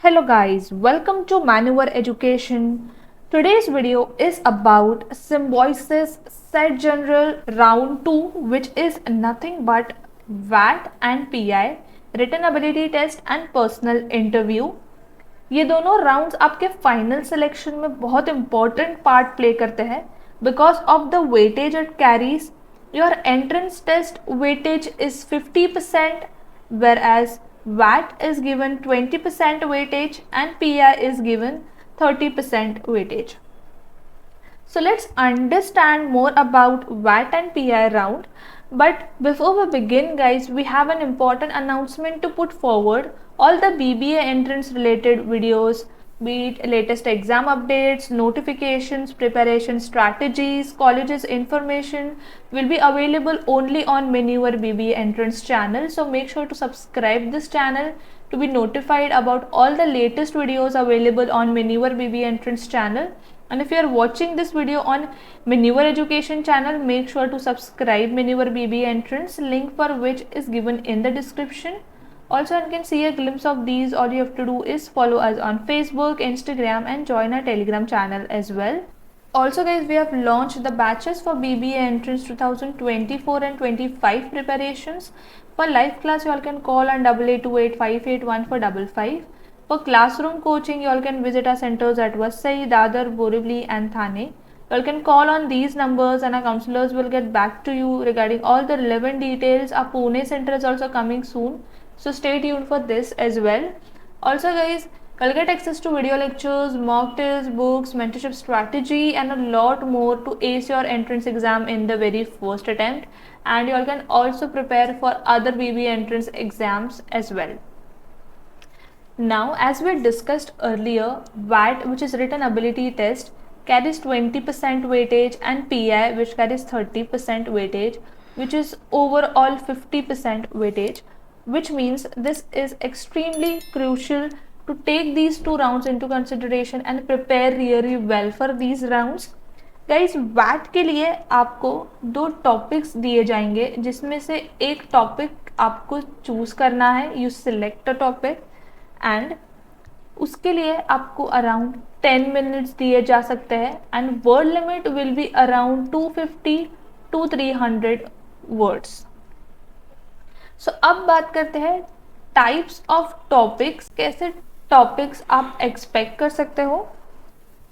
Hello guys, welcome to Maneuver Education. Today's video is about Symbiosis Set General Round 2, which is nothing but VAT and PI, Written Ability Test and Personal Interview. ये दोनों rounds आपके final selection में बहुत important part play करते हैं because of the weightage it carries. Your entrance test weightage is 50%, whereas VAT is given 20% weightage and PI is given 30% weightage. So let's understand more about VAT and PI round. But before we begin guys, we have an important announcement to put forward. All the BBA entrance related videos, be it latest exam updates, notifications, preparation strategies, colleges information will be available only on Maneuver BBA entrance channel. So make sure to subscribe this channel to be notified about all the latest videos available on Maneuver BBA entrance channel. And if you are watching this video on Maneuver Education channel, make sure to subscribe Maneuver BBA entrance, link for which is given in the description. Also, you can see a glimpse of these. All you have to do is follow us on Facebook, Instagram and join our Telegram channel as well. Also guys, we have launched the batches for BBA entrance 2024 and 25 preparations. For live class, you all can call on 88285815 for 55. For classroom coaching, you all can visit our centers at Vasai, Dadar, Borivali and Thane. You all can call on these numbers and our counselors will get back to you regarding all the relevant details. Our Pune center is also coming soon, so stay tuned for this as well. Also guys, you'll get access to video lectures, mock tests, books, mentorship strategy and a lot more to ace your entrance exam in the very first attempt. And you all can also prepare for other BBA entrance exams as well. Now, as we discussed earlier, VAT, which is written ability test, carries 20% weightage and PI, which carries 30% weightage, which is overall 50% weightage, which means this is extremely crucial to take these two rounds into consideration and prepare really well for these rounds. Guys VAT के लिए आपको दो topics दिए जाएंगे जिसमें से एक topic आपको चूज करना है. You select a topic and उसके लिए आपको अराउंड 10 मिनट्स दिए जा सकते हैं and word limit will be around 250 to 300 words. So अब बात करते हैं टाइप्स ऑफ टॉपिक्स, कैसे टॉपिक्स आप एक्सपेक्ट कर सकते हो.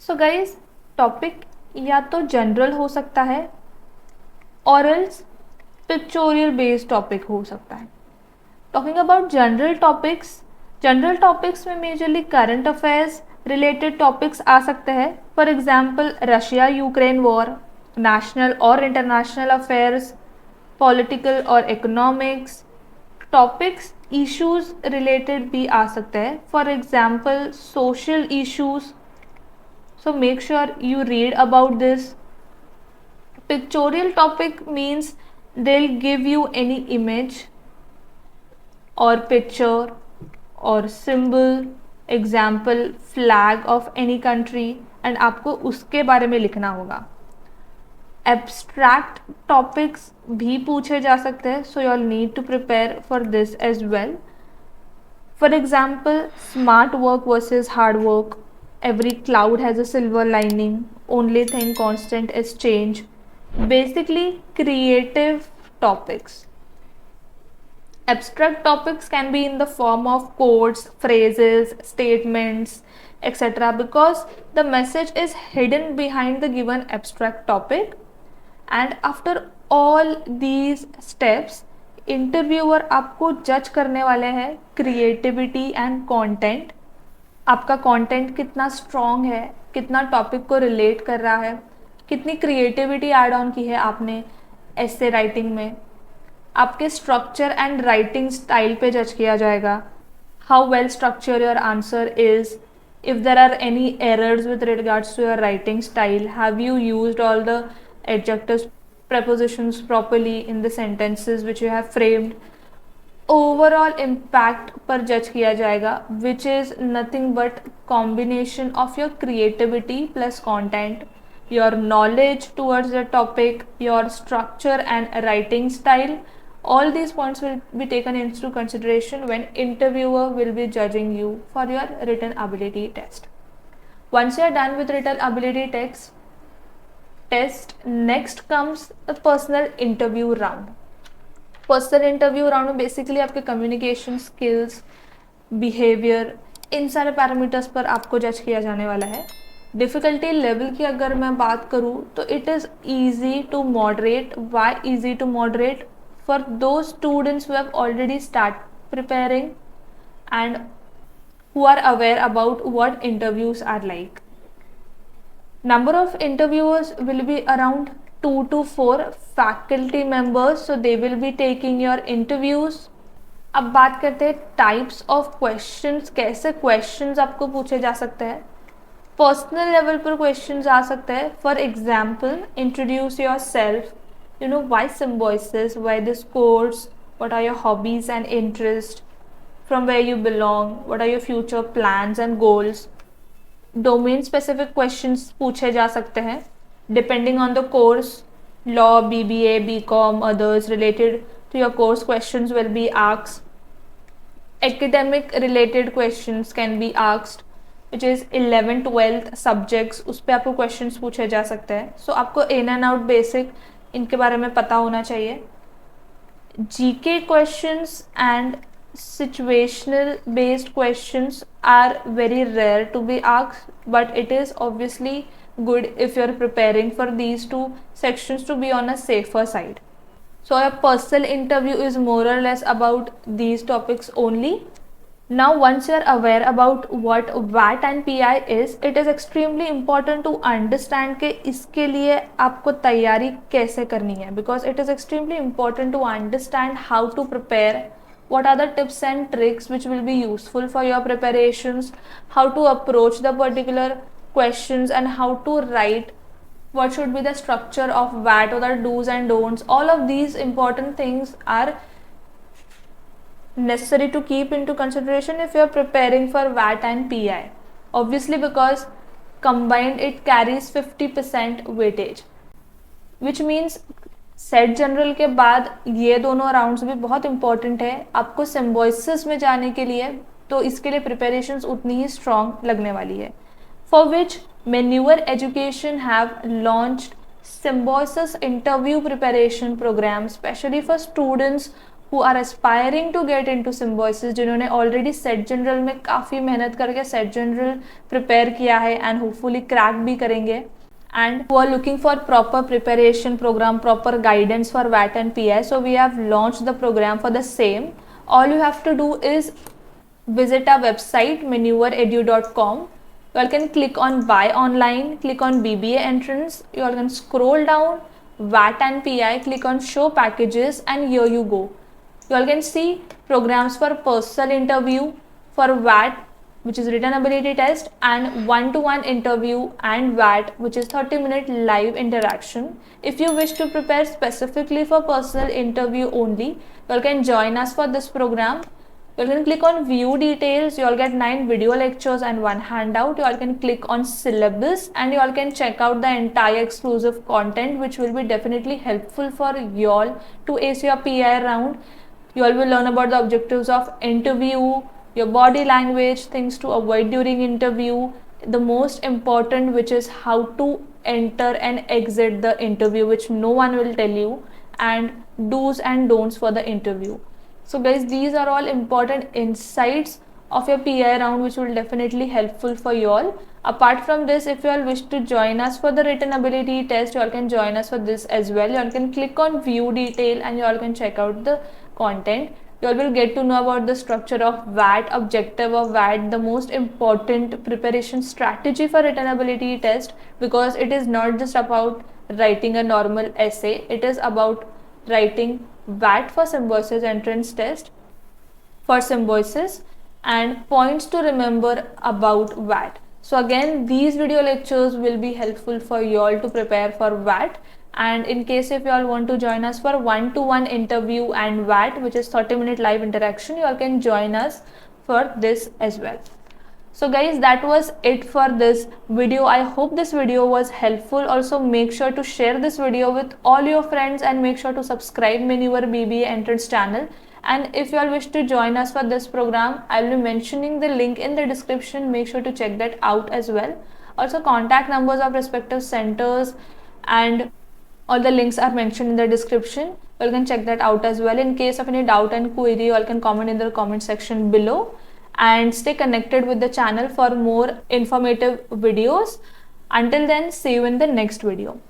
सो गाइज, टॉपिक या तो जनरल हो सकता है और एल्स पिक्चोरियल बेस्ड टॉपिक हो सकता है. टॉकिंग अबाउट जनरल टॉपिक्स में majorly current affairs related topics आ सकते हैं. For example Russia Ukraine war, national और इंटरनेशनल अफेयर्स, पॉलिटिकल और इकोनॉमिक्स टॉपिक्स. इश्यूज रिलेटेड भी आ सकते हैं, for example social issues. So make sure you read about this. Pictorial topic means they'll give you any image or picture or symbol, example flag of any country and आपको उसके बारे में लिखना होगा. Abstract topics भी पूछे जा सकते हैं, so you'll need to prepare for this as well. For example, smart work versus hard work. Every cloud has a silver lining. Only thing constant is change. Basically, creative topics. Abstract topics can be in the form of quotes, phrases, statements, etc. because the message is hidden behind the given abstract topic. And after all these steps, interviewer आपको जज करने वाले हैं creativity and content. आपका content कितना strong है, कितना topic को रिलेट कर रहा है, कितनी क्रिएटिविटी ऐड ऑन की है आपने ऐसे राइटिंग में. आपके स्ट्रक्चर एंड राइटिंग स्टाइल पे जज किया जाएगा. How well structure your answer is, if there are any errors with regards to your writing style, have you used all the adjectives, prepositions properly in the sentences which you have framed. Overall impact पर जज किया जाएगा, which is nothing but combination of your creativity plus content, your knowledge towards the topic, your structure and writing style, All these points will be taken into consideration when interviewer will be judging you for your written ability test. Once you are done with written ability test, next comes the personal interview round. Personal interview round में basically आपके communication skills, behaviour, इन सारे parameters पर आपको जज किया जाने वाला है. डिफ़िकल्टी लेवल की अगर मैं बात करूँ तो it is easy to moderate. Why easy to moderate? For those students who have already start preparing and who are aware about what interviews are like. Number of interviewers will be around 2 to 4 faculty members, so they will be taking your interviews. अब बात करते हैं types of questions, कैसे questions आपको पूछे जा सकते हैं. पर्सनल लेवल पर क्वेश्चंस आ सकते हैं. For example, introduce your self, you know why Symbiosis, why this course, what are your hobbies and interests, from where you belong, what are your future plans and goals. Domain specific questions पूछे जा सकते हैं depending on the course. Law, BBA, BCom, others related to your course questions will be asked. Academic related questions can be asked, which is 11th 12th subjects, उस पर आपको questions पूछे जा सकते हैं. So आपको in and out basic इनके बारे में पता होना चाहिए. GK questions and situational based questions are very rare to be asked, but it is obviously good if you're preparing for these two sections to be on a safer side. So a personal interview is more or less about these topics only. Now once you are aware about what VAT and PI is, it is extremely important to understand कि इसके लिए आपको तैयारी कैसे करनी है, because it is extremely important to understand how to prepare, what are the tips and tricks which will be useful for your preparations, how to approach the particular questions and how to write, what should be the structure of VAT or the do's and don'ts. All of these important things are necessary to keep into consideration if you are preparing for VAT and PI. Obviously because combined it carries 50% weightage, which means set general के बाद ये दोनों rounds भी बहुत important है आपको Symbiosis में जाने के लिए, तो इसके लिए प्रिपरेशंस उतनी ही स्ट्रॉन्ग लगने वाली है. फॉर विच मेन्यूअर education have launched Symbiosis interview preparation programme specially for students who are aspiring to get into Symbiosis, जिन्होंने ऑलरेडी सेट जनरल में काफ़ी मेहनत करके सेट जनरल प्रिपेयर किया है एंड होपफुली क्रैक भी करेंगे, and who are looking for proper preparation program, proper guidance for VAT and PI. So we have launched the program for the same. All you have to do is visit our website menuaredu.com. You all can click on buy online, click on BBA entrance, you all can scroll down VAT and PI, click on show packages, and here you go. You all can see programs for personal interview, for VAT, which is written ability test, and one-to-one interview and VAT, which is 30-minute live interaction. If you wish to prepare specifically for personal interview only, you all can join us for this program. You all can click on view details, you all get 9 video lectures and 1 handout. You all can click on syllabus and you all can check out the entire exclusive content, which will be definitely helpful for you all to ace your PI round. You all will learn about the objectives of interview, your body language, things to avoid during interview, the most important, which is how to enter and exit the interview, which no one will tell you, and do's and don'ts for the interview. So guys, these are all important insights of your PI round, which will definitely helpful for you all. Apart from this, if you all wish to join us for the written ability test, you all can join us for this as well. You all can click on view detail and you all can check out the content. You all will get to know about the structure of VAT, objective of VAT, the most important preparation strategy for written ability test, because it is not just about writing a normal essay, it is about writing VAT for symbiosis entrance test for symbiosis and points to remember about VAT. So again, these video lectures will be helpful for you all to prepare for VAT. And in case if you all want to join us for one-to-one interview and VAT, which is 30-minute live interaction, you all can join us for this as well. So guys, that was it for this video. I hope this video was helpful. Also make sure to share this video with all your friends and make sure to subscribe Manyver BBA Entrance channel. And if you all wish to join us for this program, I'll be mentioning the link in the description. Make sure to check that out as well. Also contact numbers of respective centers and all the links are mentioned in the description. You can check that out as well. In case of any doubt and query, you all can comment in the comment section below, and stay connected with the channel for more informative videos. Until then, see you in the next video.